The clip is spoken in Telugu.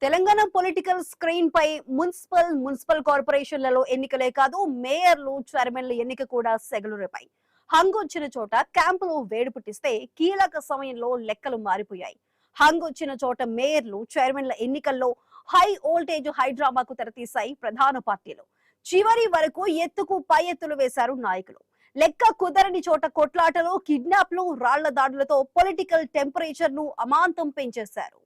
తెలంగాణ పొలిటికల్ స్క్రీన్ పై మున్సిపల్ కార్పొరేషన్లలో ఎన్నికలే కాదు, మేయర్లు, చైర్మన్ల ఎన్నిక కూడా సెగలు రేపాయి. హంగొచ్చిన చోట క్యాంపులు వేడి పుట్టిస్తే కీలక సమయంలో లెక్కలు మారిపోయాయి. హంగొచ్చిన చోట మేయర్లు, చైర్మన్ల ఎన్నికల్లో హై వోల్టేజ్ హైడ్రామాకు తెరతీశాయి ప్రధాన పార్టీలు. చివరి వరకు ఎత్తుకు పై ఎత్తులు వేశారు నాయకులు. లెక్క కుదరని చోట కొట్లాటలు, కిడ్నాప్లు, రాళ్ల దాడులతో పొలిటికల్ టెంపరేచర్ ను అమాంతం పెంచేశారు.